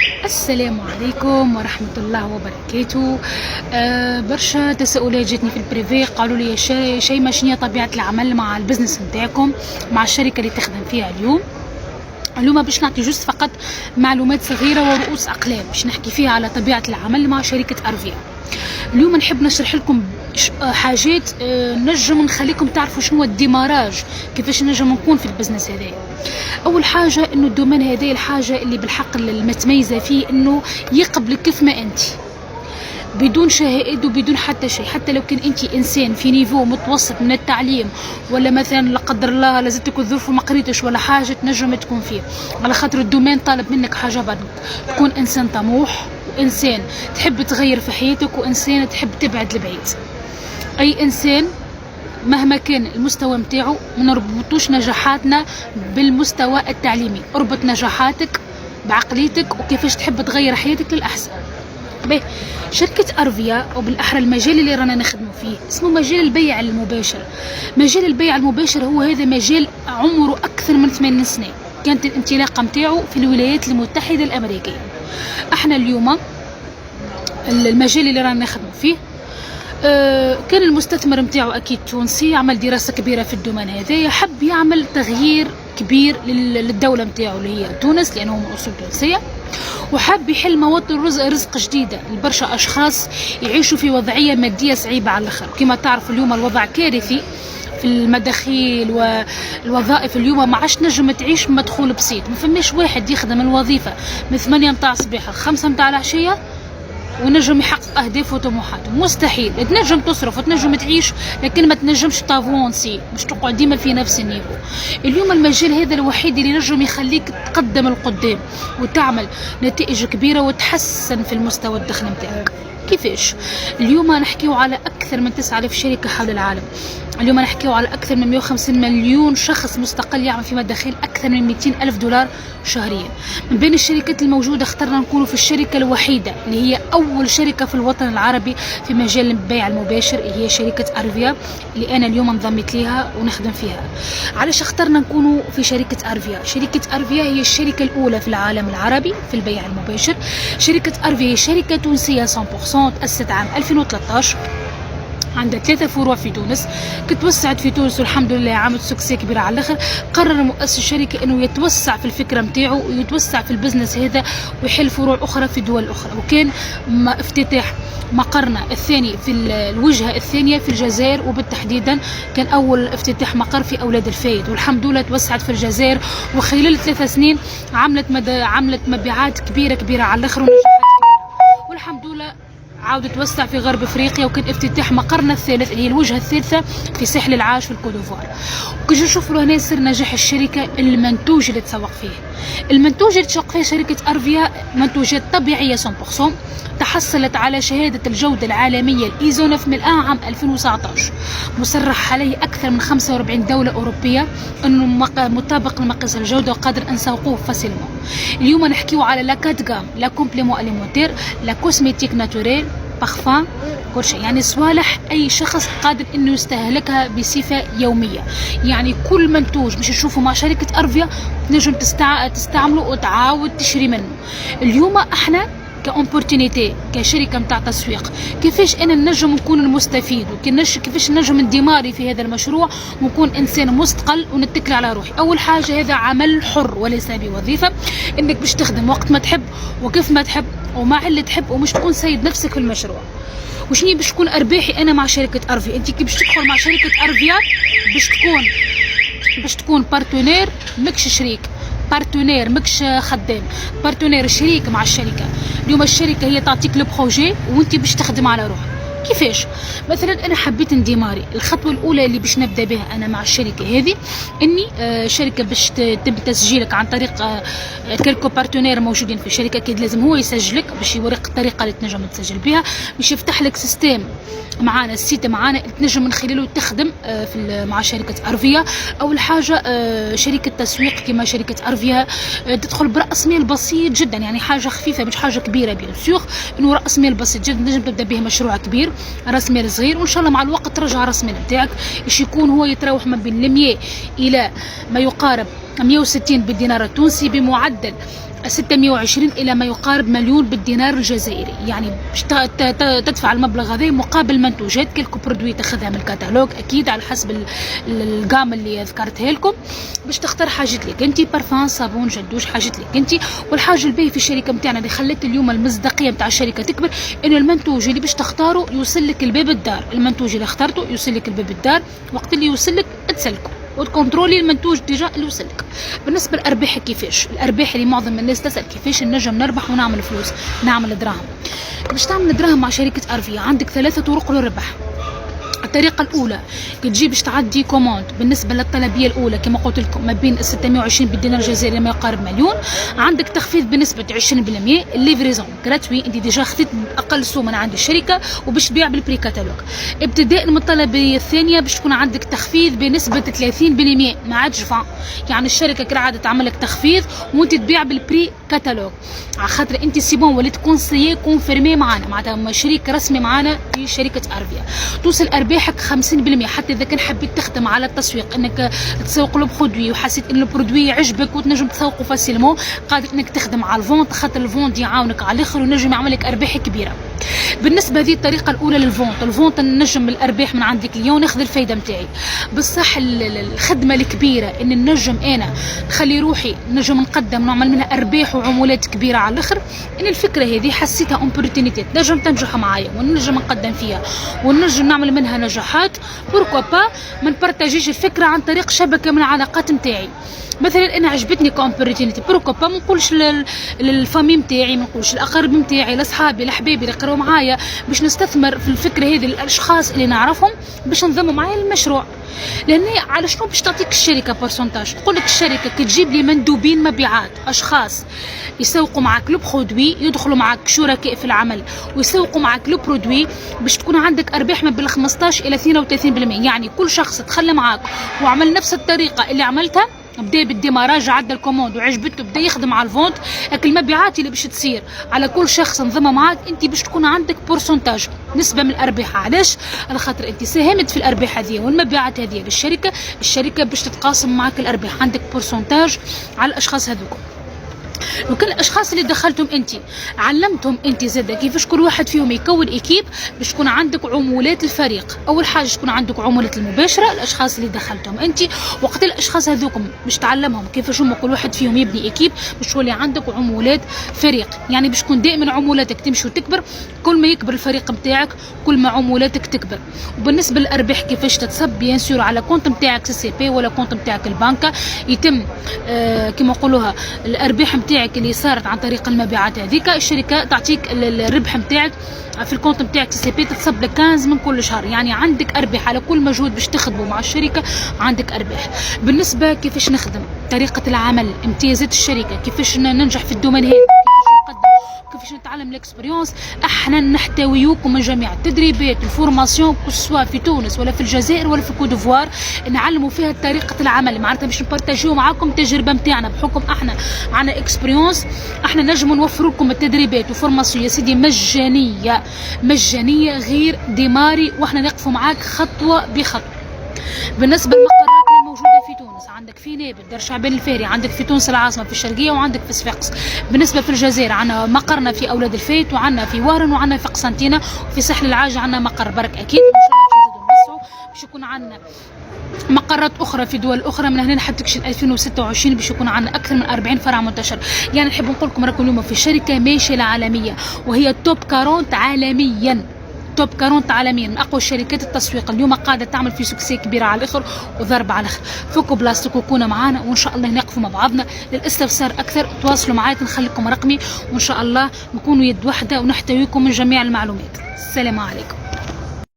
السلام عليكم ورحمة الله وبركاته. برشا تساؤلات جاتني في البريفي، قالوا لي شيماء شنو طبيعة العمل مع البزنس نتاعكم، مع الشركة اللي تخدم فيها اليوم باش نعطي جوست فقط معلومات صغيرة ورؤوس أقلام باش نحكي فيها على طبيعة العمل مع شركة أرفيا. اليوم نحب نشرح لكم حاجات نجم نخليكم تعرفوا شنو الديماراج، كيفاش نجم نكون في البزنس هذايا. اول حاجه انه الدومين هذايا الحاجه اللي بالحق المتميزه فيه انه يقبلك كيف ما انت، بدون شهائد وبدون حتى شيء. حتى لو كان انت انسان في نيفو متوسط من التعليم، ولا مثلا لا قدر الله لازمتك الظروف وما قريتش ولا حاجه، تنجم تكون فيه، على خاطر الدومين طالب منك حاجه برك تكون انسان طموح، وانسان تحب تغير في حياتك، وانسان تحب تبعد لبعيد. اي انسان مهما كان المستوى متاعو، ما نربطوش نجاحاتنا بالمستوى التعليمي، اربط نجاحاتك بعقليتك وكيفاش تحب تغير حياتك للأحسن. باهي، شركة أرفيا وبالأحرى المجال اللي رانا نخدمه فيه اسمه مجال البيع المباشر. مجال البيع المباشر هو هذا مجال عمره أكثر من 8 سنين، كانت الانطلاقة متاعه في الولايات المتحدة الأمريكية. احنا اليوم المجال اللي رانا نخدمه فيه كان المستثمر متاعو اكيد تونسي، عمل دراسه كبيره في الدومين هذايا، حب يعمل تغيير كبير للدوله متاعو اللي هي تونس، لانه من اصول تونسيه، وحب يحل مواطن رزق جديده لبرشا اشخاص يعيشوا في وضعيه ماديه صعيبه على الاخر. كما تعرف اليوم الوضع كارثي في المداخيل والوظائف. اليوم ما عادش نجم تعيش بمدخول بسيط، ما فماش واحد يخدم الوظيفه من 8 متاع الصباح ل 5 متاع العشيه ونجم يحقق اهدافه وطموحاته. مستحيل. تنجم تصرف وتنجم تعيش، لكن ما تنجمش تافونسي، مش تقعد ديما في نفس النيفو. اليوم المجال هذا الوحيد اللي نجم يخليك تقدم القدام وتعمل نتائج كبيره وتحسن في المستوى الدخل نتاعك. كيفاش؟ اليوم نحكيو على اكثر من 9000 شركه حول العالم. اليوم نحكيو على اكثر من 150 مليون شخص مستقل يعمل في مداخيل اكثر من 200 الف دولار شهريا. من بين الشركات الموجوده اخترنا نكونوا في الشركه الوحيده اللي هي اول شركه في الوطن العربي في مجال البيع المباشر، هي شركه أرفيا اللي انا اليوم انضميت ليها ونخدم فيها. علاش اخترنا نكونوا في شركه أرفيا؟ شركه أرفيا هي الشركه الاولى في العالم العربي في البيع المباشر. شركه أرفيا هي شركه تونسيه 100%، تأسست عام 2013، عندها 3 فروع في تونس. كنت توسعت في تونس والحمد لله، عملت سكسي كبيره على الاخر. قرر مؤسس الشركه انه يتوسع في الفكره نتاعو ويتوسع في البزنس هذا ويحل فروع اخرى في دول اخرى. وكان افتتاح مقرنا الثاني في الوجهه الثانيه في الجزائر، وبالتحديدا كان اول افتتاح مقر في اولاد الفايد، والحمد لله توسعت في الجزائر، وخلال 3 سنين عملت مبيعات كبيره على الاخر ونجاحات كبيره، والحمد لله عاودت توسع في غرب افريقيا. وكان افتتاح مقرنا الثالث اللي هي الوجهه الثالثه في ساحل العاج في الكودوفوار. وكي نشوفوا هنا سر نجاح الشركه المنتوج اللي تسوق فيه. المنتوج اللي تسوق فيه شركه أرفيا منتوجات طبيعيه 100%، تحصلت على شهاده الجوده العالميه الإيزو 9000 عام 2019، مصرح عليه اكثر من 45 دوله اوروبيه انه مطابق لمقاييس الجوده وقادر ان نسوقوه فاسيلمون. اليوم نحكيو على لا كات غام، لا كومبليمون اليمونتير، لا كوسميتيك ناتوريل، بارفان، كل شيء، يعني صوالح اي شخص قادر انه يستهلكها بصفه يوميه. يعني كل منتوج باش تشوفه مع شركه أرفيا تنجم تستعمله وتعاود تشري منه. اليوم احنا كأوبورتينيتي كشركه نتاع تسويق، كيفاش انا نجم نكون المستفيد، كيفاش نجم نديماري في هذا المشروع ونكون انسان مستقل ونتكل على روحي. اول حاجه هذا عمل حر وليس بوظيفه، انك باش تخدم وقت ما تحب وكيف ما تحب ومع اللي تحب، ومش تكون سيد نفسك في المشروع. وشني باش تكون ارباحي انا مع شركه أرفيا؟ انت كي باش تدخل مع شركه أرفيا باش تكون بارتنير مكش شريك، بارتنير مكش خدام، بارتنير شريك مع الشركه. اليوم الشركه هي تعطيك لو بروجي وانت باش تخدم على روحك. كيفاش؟ مثلا انا حبيت نديماري، الخطوه الاولى اللي باش نبدا بها انا مع الشركه هذه اني شركه باش تم تسجيلك عن طريق كلكو بارتنير موجودين في الشركه. اكيد لازم هو يسجلك باش يوريك الطريقه اللي تنجم تسجل بها، باش يفتح لك سيستم معانا، السيت معانا تنجم من خلاله تخدم مع شركه أرفيا. اول حاجه شركه تسويق كما شركه أرفيا تدخل براس مال بسيط جدا، يعني حاجه خفيفه مش حاجه كبيره، بيان سور انه راس مال بسيط جدا تنجم تبدا به مشروع كبير، راس مال صغير، وان شاء الله مع الوقت ترجع راس مال نتاعك باش يكون هو يتراوح ما بين 100 الى ما يقارب 160 بالدينار التونسي، بمعدل 620 إلى ما يقارب مليون بالدينار الجزائري. يعني باش تدفع المبلغ هذا مقابل منتوجات كلكم برودوي تاخذها من الكتالوج، أكيد على حسب الجام اللي ذكرتها لكم، باش تختار حاجة لك أنت، بارفان، صابون، جدوش، حاجة لك أنت. والحاجة الباهية في الشركة نتاعنا اللي خلت اليوم المصداقية نتاع الشركة تكبر، إنه المنتوج اللي باش تختاره يوصل لك الباب الدار. المنتوج اللي اخترته يوصل لك الباب الدار، وقت اللي يوصل لك تسلكه وتكونترولي المنتوج ديجا اللي وصلك. بالنسبه للارباح كيفاش؟ الارباح اللي معظم الناس تسال كيفاش نجم نربح ونعمل فلوس، نعمل دراهم. باش تعمل دراهم مع شركه ارفيا عندك 3 طرق للربح. الطريقه الاولى كتجي باش تعدي كوموند بالنسبه للطلبيه الاولى كما قلت لكم ما بين 620 بالدينار الجزائري ما يقارب مليون، عندك تخفيض بنسبه 20%. الليفريزون غراتوي، انت ديجا خديت اقل سوم من عند الشركه وباش تبيع بالبري كاتالوج. ابتداء من الطلبيه الثانيه باش تكون عندك تخفيض بنسبه 30%، ما عادش فا يعني الشركه كالعاده تعمل لك تخفيض وانت تبيع بالبري كاتالوج، على خاطر انت سيبون وليت كونسيي كونفيرمي معنا، معناتها شريك رسمي معنا في شركه ارفيا. توصل ارباحك 50%. حتى اذا كان حبيت تخدم على التسويق انك تسوق له برودوي وحسيت ان البرودوي يعجبك وتنجم تسوقه فاسيلمون، قادر انك تخدم على الفونت، خاطر الفونت يعاونك على الاخر ونجم يعمل لك ارباح كبيره. بالنسبه هذه الطريقه الاولى للفونت نجم الارباح من عند الكليون ناخذ الفايده نتاعي. بصح الخدمه الكبيره ان نجم انا نخلي روحي نجم نقدم نعمل منها ارباح وعمولات كبيره على الاخر، ان الفكره هذه حسيتها اوبورتونيتي نجم تنجح معايا ونجم نقدم فيها ونجم نعمل منها نجاحات. بوركوا با ما نبارطاجيش الفكره عن طريق شبكه من العلاقات نتاعي. مثلا انا عجبتني كومبورتونيتي، بوركوا با ما نقولش للفامي نتاعي، ما نقولش الاقارب نتاعي، لاصحابي، لحبايبي اللي يقراو معايا، باش نستثمر في الفكره هذه الاشخاص اللي نعرفهم باش نضموا معايا المشروع. لان على شنو باش تعطيك الشركه بورسونتاج؟ تقول لك الشركه كتجيب لي مندوبين مبيعات، اشخاص يسوقوا معك لو برودوي، يدخلوا معك شركاء في العمل ويسوقوا معك لو برودوي، باش تكون عندك ارباح ما بين 15 الى 32%. يعني كل شخص دخل معك وعمل نفس الطريقه اللي عملتها، بدا بالديماراج، عدى الكوموند وعجبته، بدا يخدم على الفونت، المبيعات اللي باش تصير على كل شخص انضم معك انت باش تكون عندك بورسونتاج، نسبه من الارباح. علاش؟ على خاطر انت ساهمت في الارباح هذه والمبيعات هذه للشركه، الشركه باش تتقاسم معك الارباح، عندك بورسونتاج على الاشخاص هذوك. وكل الاشخاص اللي دخلتهم انت علمتهم انت زاده كيفاش كل واحد فيهم يكون ايكيب باش تكون عندك عمولات الفريق. اول حاجه تكون عندك عمولات المباشره الاشخاص اللي دخلتهم انت، وقت الاشخاص هذوكم باش تعلمهم كيفاش هم كل واحد فيهم يبني ايكيب باش تولي عندك عمولات فريق. يعني باش تكون دائما عمولاتك تمشي وتكبر، كل ما يكبر الفريق نتاعك كل ما عمولاتك تكبر. وبالنسبه للارباح كيفاش تتصب؟ بيان سور على كونت نتاعك سي بي ولا كونت نتاعك البنكه، يتم كما نقولوها الارباح نتاعك اللي صارت عن طريق المبيعات هذيك، الشركه تعطيك الربح نتاعك في الكونت نتاعك سي بي، تتصب لك 15 من كل شهر. يعني عندك ارباح على كل مجهود باش تخدموا مع الشركه، عندك ارباح. بالنسبه كيفاش نخدم، طريقه العمل، امتيازات الشركه، كيفاش ننجح في الدومين هذا، كيفاش نقدم، كيفاش نتعلم الاكسبيريونس. احنا نحتويوكم من جميع التدريبات الفورماسيون سواء في تونس ولا في الجزائر ولا في كوديفوار، نعلموا فيها طريقه العمل، معناتها باش نبارطاجيو معاكم التجربه نتاعنا بحكم احنا عندنا اكسبيريونس. احنا نجموا نوفروا لكم التدريبات وفورماسيون يا سيدي مجانيه غير ديماري، واحنا نقفوا معاك خطوه بخطوه. بالنسبه للمقرات الموجوده في تونس، عندك في نابل دار شعبان الفاري، عندك في تونس العاصمه في الشرقيه، وعندك في صفاقس. بالنسبه في الجزائر عندنا مقرنا في اولاد الفيت، وعندنا في وهران، وعندنا في قسنطينه، وفي ساحل العاج عندنا مقر برك اكيد ان شاء الله باش نزيدوا نوسعوا، باش يكون عندنا مقرات اخرى في دول اخرى من هنا لحد تكشن 2026 باش يكون عندنا اكثر من 40 فرع منتشر. يعني نحب نقول لكم راكم اليوم في الشركه ماشيه العالميه، وهي توب 40 عالميا، توب 40 عالميا، من اقوى شركات التسويق اليوم، قاعده تعمل في سكسي كبيره على الاخر وضربه على الاخر. فكوا بلاستيك وكونوا معنا، وان شاء الله نقفوا مع بعضنا. للاستفسار اكثر تواصلوا معي، نخليكم رقمي، وان شاء الله نكونوا يد واحده ونحتويكم من جميع المعلومات. السلام عليكم.